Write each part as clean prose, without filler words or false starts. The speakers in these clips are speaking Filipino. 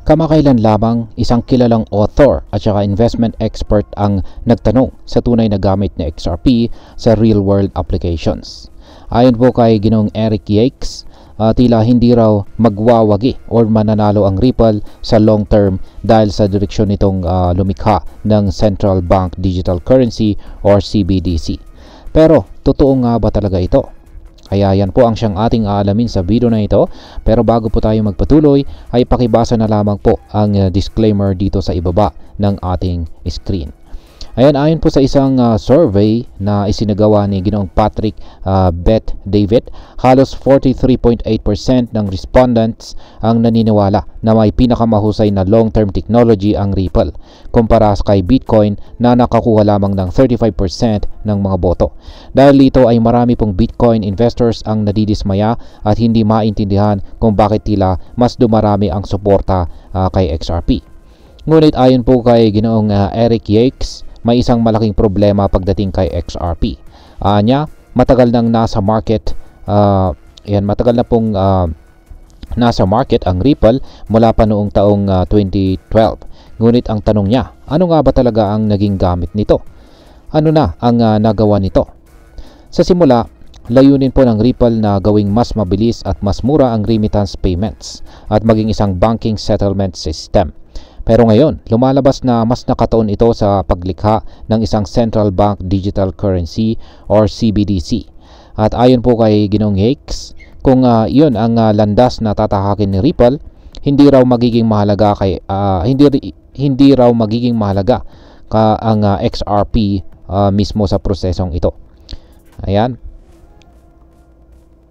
Kamakailan lamang isang kilalang author at saka investment expert ang nagtanong sa tunay na gamit ni XRP sa real-world applications. Ayon po kay Ginoong Eric Yakes, tila hindi raw magwawagi or mananalo ang Ripple sa long term dahil sa direksyon nitong lumikha ng Central Bank Digital Currency or CBDC. Pero totoo nga ba talaga ito? Kaya yan po ang siyang ating aalamin sa video na ito. Pero bago po tayo magpatuloy ay pakibasa na lamang po ang disclaimer dito sa ibaba ng ating screen. Ayan, ayon po sa isang survey na isinagawa ni Ginoong Patrick Bet David, halos 43.8% ng respondents ang naniniwala na may pinakamahusay na long-term technology ang Ripple kumpara kay Bitcoin na nakakuha lamang ng 35% ng mga boto. Dahil ito ay marami pong Bitcoin investors ang nadidismaya at hindi maintindihan kung bakit tila mas dumarami ang suporta kay XRP. Ngunit ayon po kay Ginoong Eric Yakes, may isang malaking problema pagdating kay XRP. Matagal nang nasa market, matagal na pong nasa market ang Ripple mula pa noong taong 2012. Ngunit ang tanong niya, ano nga ba talaga ang naging gamit nito? Ano na ang nagawa nito? Sa simula, layunin po ng Ripple na gawing mas mabilis at mas mura ang remittance payments at maging isang banking settlement system. Pero ngayon, lumalabas na mas nakatuon ito sa paglikha ng isang Central Bank Digital Currency or CBDC. At ayon po kay Ginoong Yakes, kung iyon ang landas na tatahakin ni Ripple, hindi raw magiging mahalaga ang XRP mismo sa prosesong ito. Ayan.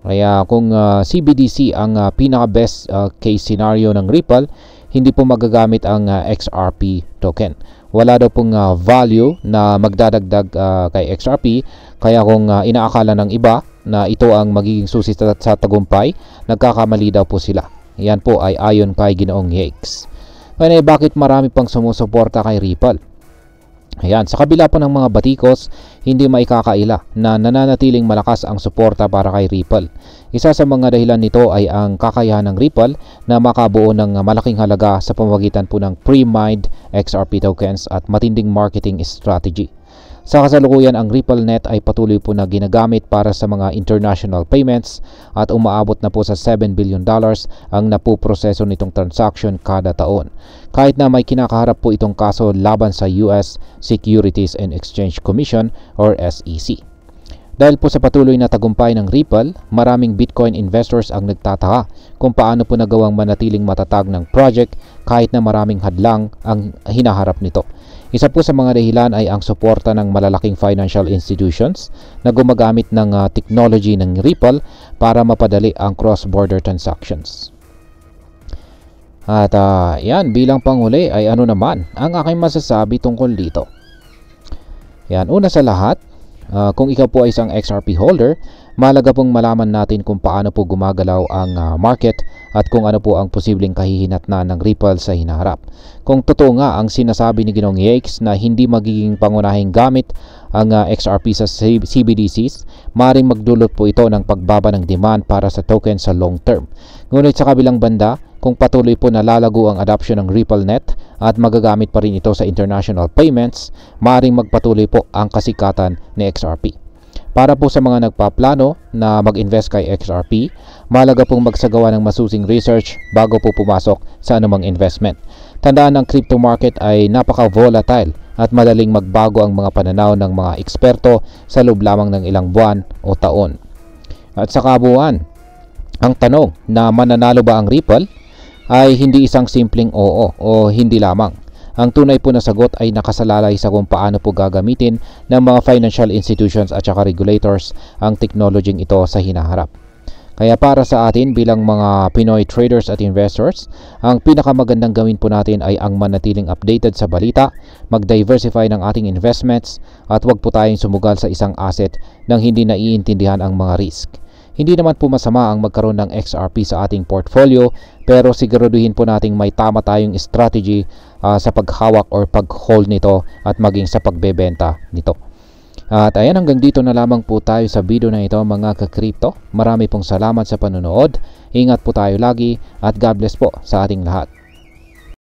Kaya kung CBDC ang pinaka-best case scenario ng Ripple, hindi po magagamit ang XRP token. Wala daw pong value na magdadagdag kay XRP, kaya kung inaakala ng iba na ito ang magiging susi sa tagumpay, nagkakamali daw po sila. Yan po ay ayon kay Ginoong Yakes. Kaya bakit marami pang sumusuporta kay Ripple? Ayan, sa kabila po ng mga batikos, hindi maikakaila na nananatiling malakas ang suporta para kay Ripple. Isa sa mga dahilan nito ay ang kakayahan ng Ripple na makabuo ng malaking halaga sa pamamagitan po ng pre-mined XRP tokens at matinding marketing strategy. Sa kasalukuyan, ang RippleNet ay patuloy po na ginagamit para sa mga international payments at umaabot na po sa $7 billion ang napuproseso nitong transaction kada taon. Kahit na may kinakaharap po itong kaso laban sa US Securities and Exchange Commission or SEC. Dahil po sa patuloy na tagumpay ng Ripple, maraming Bitcoin investors ang nagtataka kung paano po nagawang manatiling matatag ng project kahit na maraming hadlang ang hinaharap nito. Isa po sa mga dahilan ay ang suporta ng malalaking financial institutions na gumagamit ng technology ng Ripple para mapadali ang cross-border transactions. At yan, bilang panghuli ay ano naman ang aking masasabi tungkol dito. Yan, una sa lahat, kung ikaw po ay isang XRP holder, mahalaga pong malaman natin kung paano po gumagalaw ang market at kung ano po ang posibleng kahihinatnan ng Ripple sa hinaharap. Kung totoo nga ang sinasabi ni Ginoong Yakes na hindi magiging pangunahing gamit ang XRP sa CBDCs, maaaring magdulot po ito ng pagbaba ng demand para sa token sa long term. Ngunit sa kabilang banda, kung patuloy po nalalago ang adoption ng RippleNet at magagamit pa rin ito sa international payments, maaaring magpatuloy po ang kasikatan ni XRP. Para po sa mga nagpaplano na mag-invest kay XRP, mahalaga pong magsagawa ng masusing research bago po pumasok sa anumang investment. Tandaan ng crypto market ay napaka-volatile at madaling magbago ang mga pananaw ng mga eksperto sa loob lamang ng ilang buwan o taon. At sa kabuuan, ang tanong na mananalo ba ang Ripple ay hindi isang simpleng oo o hindi lamang. Ang tunay po na sagot ay nakasalalay sa kung paano po gagamitin ng mga financial institutions at saka regulators ang technology ito sa hinaharap. Kaya para sa atin bilang mga Pinoy traders at investors, ang pinakamagandang gawin po natin ay ang manatiling updated sa balita, mag-diversify ng ating investments at huwag po tayong sumugal sa isang asset nang hindi naiintindihan ang mga risk. Hindi naman po masama ang magkaroon ng XRP sa ating portfolio, pero siguraduhin po nating may tama tayong strategy sa paghawak or pag-hold nito at maging sa pagbebenta nito. At ayan, hanggang dito na lamang po tayo sa video na ito mga ka-crypto. Marami pong salamat sa panonood. Ingat po tayo lagi at God bless po sa ating lahat.